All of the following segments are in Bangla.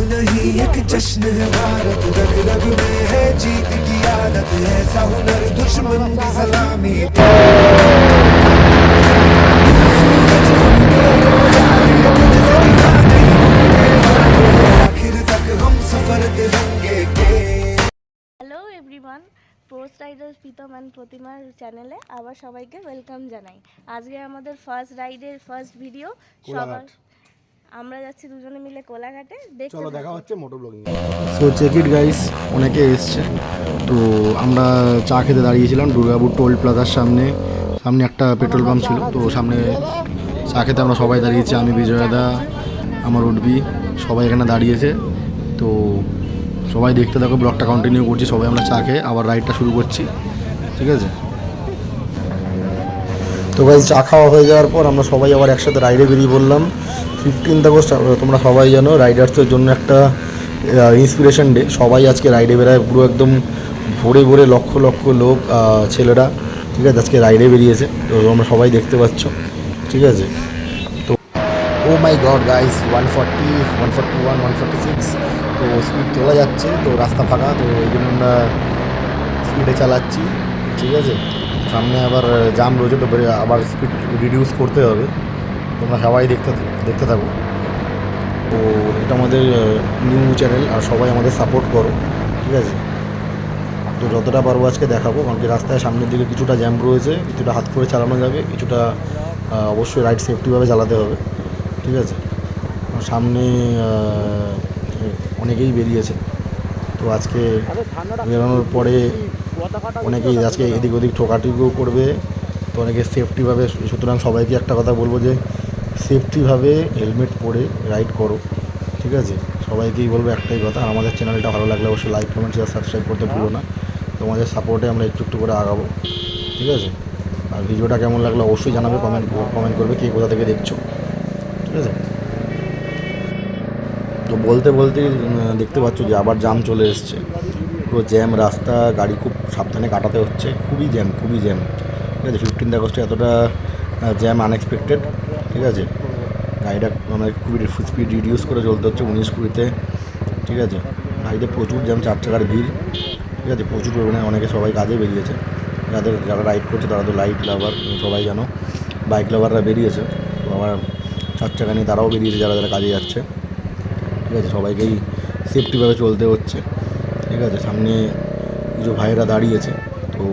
नहीं एक जश्न है भारत, रग रग में है जीत की आदत, ऐसा हुनर दुश्मन की सलामी। आखिर तक हम सफर तिरंगे के। Hello everyone, post rider Pritam and প্রতিমার চ্যানেলে আবার সবাইকে ওয়েলকাম জানাই। আজকে আমাদের ফার্স্ট রাইডের ফার্স্ট ভিডিও। সবার আমরা যাচ্ছি দুজনে মিলে কোলাঘাটে। চলো দেখা হচ্ছে মোটর ব্লগিং। সো চেক ইট গাইস, অনেকে এসছে। তো আমরা চা খেতে দাঁড়িয়েছিলাম দুর্গাপুর টোল প্লাজার সামনে। সামনে একটা পেট্রোল পাম্প ছিল, তো সামনে চা খেতে আমরা সবাই দাঁড়িয়েছি। আমি বিজয়দা, আমার উঠবি, সবাই এখানে দাঁড়িয়েছে। তো সবাই দেখতে থাকো, ব্লগটা কন্টিনিউ করছি। সবাই আমরা চা খেয়ে আবার রাইডটা শুরু করছি, ঠিক আছে? তো গাইস চা খাওয়া হয়ে যাওয়ার পর আমরা সবাই আবার একসাথে রাইডে বেরিয়ে পড়লাম। 15 আগস্ট তোমরা সবাই জানো রাইডার্সদের জন্য একটা ইন্সপিরেশন ডে। সবাই আজকে রাইডে বেরোয়, পুরো একদম ভোরে ভোরে লক্ষ লক্ষ লোক, ছেলেরা, ঠিক আছে, আজকে রাইডে বেরিয়েছে। তো তোমরা সবাই দেখতে পাচ্ছ, ঠিক আছে? তো ও মাই গড গাইস, 140, 141, 146 তো স্পিড তোলা যাচ্ছে। তো রাস্তা ফাঁকা, তো এই জন্য আমরা স্পিডে চালাচ্ছি, ঠিক আছে? সামনে আবার জাম রয়েছে, তো আবার স্পিড রিডিউস করতে হবে। তোমরা সবাই দেখতে থাকো। তো এটা আমাদের নিউ চ্যানেল, আর সবাই আমাদের সাপোর্ট করো, ঠিক আছে? তো যতটা পারবো আজকে দেখাবো, কারণ কি রাস্তায় সামনের দিকে কিছুটা জ্যাম রয়েছে, কিছুটা হাত করে চালানো যাবে, কিছুটা অবশ্যই রাইড সেফটিভাবে চালাতে হবে, ঠিক আছে? সামনে অনেকেই বেরিয়েছে। তো আজকে বেরোনোর পরে অনেকেই আজকে এদিক ওদিক ঠোকাঠুকিও করবে, তো অনেকে সেফটিভাবে। সুতরাং সবাইকে একটা কথা বলবো যে সেফটিভাবে হেলমেট পরে রাইড করো, ঠিক আছে? সবাইকেই বলবো একটাই কথা। আর আমাদের চ্যানেলটা ভালো লাগলে অবশ্যই লাইক, কমেন্ট, শেয়ার, সাবস্ক্রাইব করতে ভুলো না। তোমাদের সাপোর্টে আমরা একটু একটু করে আগাবো, ঠিক আছে? আর ভিডিওটা কেমন লাগলো অবশ্যই জানাবে, কমেন্ট করবে কে কোথা থেকে দেখছো, ঠিক আছে? তো বলতে বলতেই দেখতে পাচ্ছ যে আবার জাম চলে এসছে। পুরো জ্যাম রাস্তা, গাড়ি খুব সাবধানে কাটাতে হচ্ছে। খুবই জ্যাম, ঠিক আছে? 15 আগস্টে এতটা জ্যাম আনএক্সপেক্টেড, ঠিক আছে? গাড়িটা মানে খুবই স্পিড রিডিউস করে চলতে হচ্ছে 19-20-তে, ঠিক আছে? গাড়িতে প্রচুর জ্যাম, 4 চাকার ভিড়, ঠিক আছে? প্রচুর পরিমাণে অনেকে সবাই কাজে বেরিয়েছে। যারা রাইড করছে তারা তো লাইট লাভার, সবাই জানো। বাইক লাভাররা বেরিয়েছে, তো আবার 4 চাকা নিয়ে তারাও বেরিয়েছে, যারা যারা কাজে যাচ্ছে, ঠিক আছে? সবাইকেই সেফটিভাবে চলতে হচ্ছে, ঠিক আছে? সামনে কিছু ভাইয়েরা দাঁড়িয়েছে, তো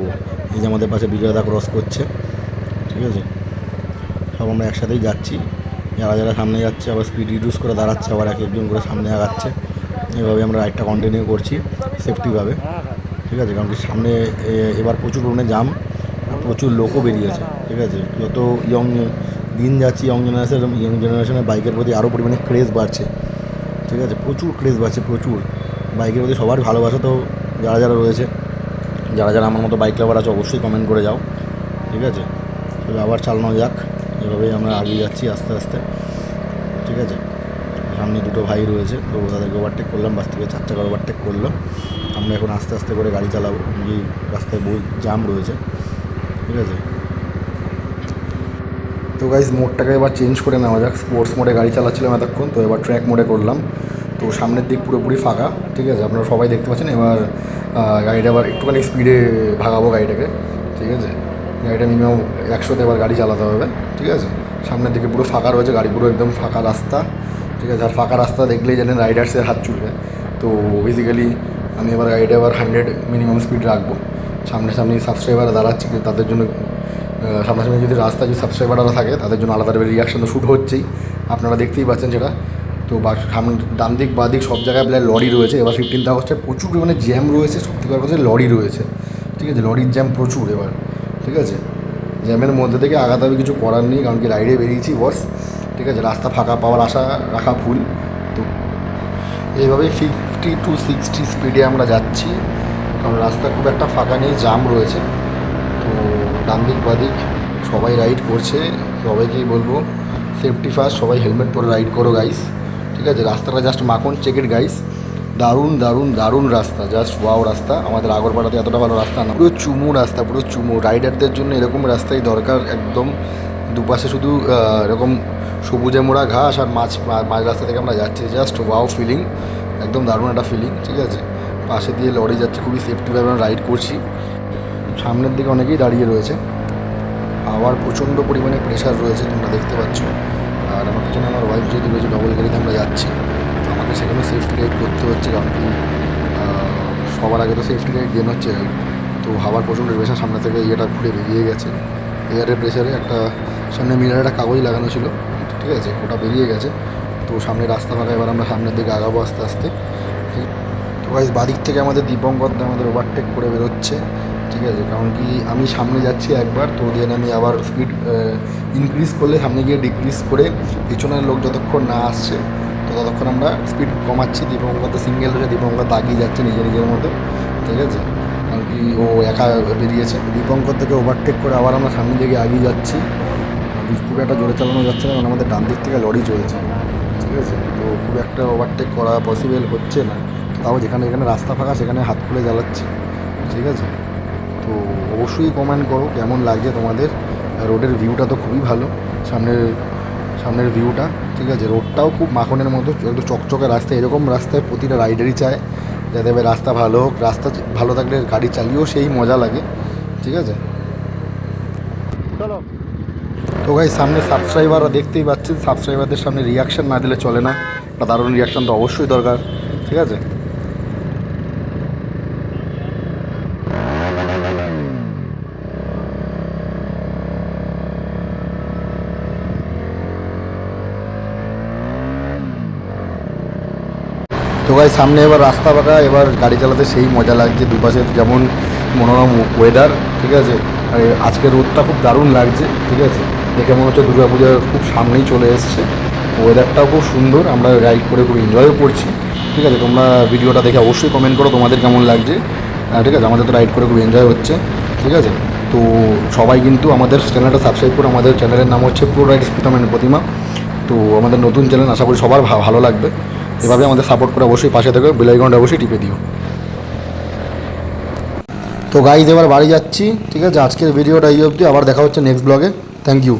এই যে আমাদের পাশে বিজয়দা ক্রস করছে, ঠিক আছে? সব আমরা একসাথেই যাচ্ছি। যারা যারা সামনে যাচ্ছে আবার স্পিড রিডিউস করে দাঁড়াচ্ছে, আবার এক একজন করে সামনে আগাচ্ছে। এভাবে আমরা রাইডটা কন্টিনিউ করছি সেফটিভাবে, ঠিক আছে? কারণ কি সামনে এবার প্রচুর পরিমাণে জাম, প্রচুর লোকও বেরিয়েছে, ঠিক আছে? যত দিন যাচ্ছি ইয়ং জেনারেশনের বাইকের প্রতি আরও পরিমাণে ক্রেজ বাড়ছে, ঠিক আছে? প্রচুর ক্রেজ বাড়ছে, প্রচুর বাইকের প্রতি সবার ভালোবাসা। তো যারা যারা রয়েছে, যারা যারা আমার মতো বাইক লাভার আছে, অবশ্যই কমেন্ট করে যাও, ঠিক আছে? তবে আবার চালানো যাক, এভাবেই আমরা আগিয়ে যাচ্ছি আস্তে আস্তে, ঠিক আছে? সামনে দুটো ভাই রয়েছে, তো তাদেরকে ওভারটেক করলাম, বাস থেকে 4 চাকা ওভারটেক করলো। আমরা এখন আস্তে আস্তে করে গাড়ি চালাবো, যে রাস্তায় বহু জাম রয়েছে, ঠিক আছে? তো গাইজ মোডটাকে এবার চেঞ্জ করে নেওয়া যাক। স্পোর্টস মোডে গাড়ি চালাচ্ছিলাম এতক্ষণ, তো এবার ট্র্যাক মোডে করলাম। তো সামনের দিক পুরোপুরি ফাঁকা, ঠিক আছে? আপনারা সবাই দেখতে পাচ্ছেন। এবার গাড়িটা আবার একটুখানি স্পিডে ভাগাবো গাড়িটাকে, ঠিক আছে? গাড়িটা মিনিমাম 100-তে এবার গাড়ি চালাতে হবে, ঠিক আছে? সামনের দিকে পুরো ফাঁকা রয়েছে, গাড়ি পুরো একদম ফাঁকা রাস্তা, ঠিক আছে? আর ফাঁকা রাস্তা দেখলেই জানেন রাইডার্সের হাত চুলবে। তো বেসিক্যালি আমি এবার গাড়িটা এবার 100 মিনিমাম স্পিড রাখবো। সামনাসামনি সাবস্ক্রাইবাররা দাঁড়াচ্ছে, তাদের জন্য সামনাসামনি যদি রাস্তায় যদি সাবস্ক্রাইবাররা থাকে তাদের জন্য আলাদা রিয়াকশান তো শ্যুট হচ্ছেই, আপনারা দেখতেই পাচ্ছেন সেটা। তো সামনে ডান দিক বা দিক সব জায়গায় প্রায় লরি রয়েছে। এবার 15 আগস্টে প্রচুর পরিমাণে জ্যাম রয়েছে, সত্যি কথা লরি রয়েছে, ঠিক আছে? লরির জ্যাম প্রচুর এবার, ঠিক আছে? জ্যামের মধ্যে থেকে আগাতে হবে, কিছু করার নেই, কারণ কি রাইডে বেরিয়েছি বস, ঠিক আছে? রাস্তা ফাঁকা পাওয়ার আশা রাখা ভুল। তো এইভাবে 50 to 60 স্পিডে আমরা যাচ্ছি, কারণ রাস্তা খুব একটা ফাঁকা নেই, জাম রয়েছে। তো ডান দিক বাদিক সবাই রাইড করছে। সবাইকেই বলবো সেফটি ফার্স্ট, সবাই হেলমেট পরে রাইড করো গাইস, ঠিক আছে? রাস্তাটা জাস্ট মাখন, চেক ইট গাইস। দারুণ দারুণ দারুণ রাস্তা, জাস্ট ওয়াও রাস্তা। আমাদের আগরপাড়াতে এতটা ভালো রাস্তা না, পুরো চুমু রাস্তা, পুরো চুমু। রাইডারদের জন্য এরকম রাস্তাই দরকার একদম। দুপাশে শুধু এরকম সবুজে মোড়া ঘাস, আর মাঝ রাস্তা থেকে আমরা যাচ্ছি, জাস্ট ওয়াও ফিলিং, একদম দারুণ একটা ফিলিং, ঠিক আছে। পাশে দিয়ে লরি যাচ্ছে, খুবই সেফটিভাবে আমরা রাইড করছি। সামনের দিকে অনেকেই দাঁড়িয়ে রয়েছে, হাওয়ার প্রচণ্ড পরিমাণে প্রেশার রয়েছে, তোমরা দেখতে পাচ্ছ। আর আমার পিছনে আমার ওয়াইফ যেহেতু রয়েছে, ডবল গাড়িতে আমরা যাচ্ছি, তো আমাকে সেখানে সেফটি রাইড করতে হচ্ছে, কারণ কি সবার আগে তো সেফটি রাইড গেন হচ্ছে। তো হাওয়ার প্রচণ্ড প্রেশার, সামনে থেকে ইয়েটা ঘুরে বেরিয়ে গেছে, এয়ারের প্রেশারে একটা সামনে মিরারে একটা কাগজ লাগানো ছিল, ঠিক আছে, ওটা বেরিয়ে গেছে। তো সামনে রাস্তা ফাঁকা, এবার আমরা সামনের দিকে আগাবো আস্তে আস্তে। ঠিক, তো গাইস বাদিক থেকে আমাদের দীপঙ্কর আমাদের ওভারটেক করে বেরোচ্ছে, ঠিক আছে। কারণ কি আমি সামনে যাচ্ছি একবার, তো দেন আমি আবার স্পিড ইনক্রিজ করলে সামনে গিয়ে ডিক্রিজ করে পিছনের লোক যতক্ষণ না আসছে তো ততক্ষণ আমরা স্পিড কমাচ্ছি। দীপঙ্কর তো সিঙ্গেল রয়েছে, দীপঙ্কর তো আগিয়ে যাচ্ছে নিজের মতো, ঠিক আছে। কারণ কি ও একা বেরিয়েছে। দীপঙ্কর থেকে ওভারটেক করে আবার আমরা সামনের দিকে এগিয়ে যাচ্ছি। খুব একটা জোরে চালানো যাচ্ছে না, কারণ আমাদের ডান দিক থেকে লরি চলছে, ঠিক আছে। তো খুব একটা ওভারটেক করা পসিবল হচ্ছে না, তাও যেখানে রাস্তা ফাঁকা সেখানে হাত খুলে জ্বালাচ্ছি, ঠিক আছে। তো অবশ্যই কমেন্ট করো কেমন লাগছে তোমাদের। রোডের ভিউটা তো খুবই ভালো, সামনের ভিউটা, ঠিক আছে। রোডটাও খুব মাখনের মতো, একটু চকচকে রাস্তা। এরকম রাস্তায় প্রতিটা রাইডারই চায় যাতে রাস্তা ভালো হোক। রাস্তা ভালো থাকলে গাড়ি চালিয়েও সেই মজা লাগে, ঠিক আছে। চলো। তো ভাই সামনে সাবস্ক্রাইবাররা দেখতেই পাচ্ছেন, সাবস্ক্রাইবারদের সামনে রিয়াকশান না দিলে চলে না, একটা দারুণ রিয়াকশান তো অবশ্যই দরকার, ঠিক আছে। তো ভাই সামনে এবার রাস্তা পাকা, এবার গাড়ি চালাতে সেই মজা লাগছে। দুপাশের যেমন মনোরম ওয়েদার, ঠিক আছে। আর আজকের রোদটা খুব দারুণ লাগছে, ঠিক আছে। দেখে মনে হচ্ছে দুর্গা পূজা খুব সামনেই চলে এসছে। ওয়েদারটাও খুব সুন্দর, আমরা রাইড করে খুব এনজয়ও করছি, ঠিক আছে। তোমরা ভিডিওটা দেখে অবশ্যই কমেন্ট করো তোমাদের কেমন লাগছে, ঠিক আছে। আমাদের তো রাইড করে খুব এনজয় হচ্ছে, ঠিক আছে। তো সবাই কিন্তু আমাদের চ্যানেলটা সাবস্ক্রাইব করো। আমাদের চ্যানেলের নাম হচ্ছে প্রো রাইডার্স প্রীতম এন্ড প্রতিমা। তো আমাদের নতুন চ্যানেল, আশা করি সবার ভালো লাগবে। এভাবে আমাদের সাপোর্ট করে অবশ্যই পাশে থেকে বেল আইকনটা অবশ্যই টিপে দিও। তো গাইজ এবার বাড়ি যাচ্ছি, ঠিক আছে। আজকের ভিডিওটা এই অবধি, আবার দেখা হচ্ছে নেক্সট ব্লগে। Thank you.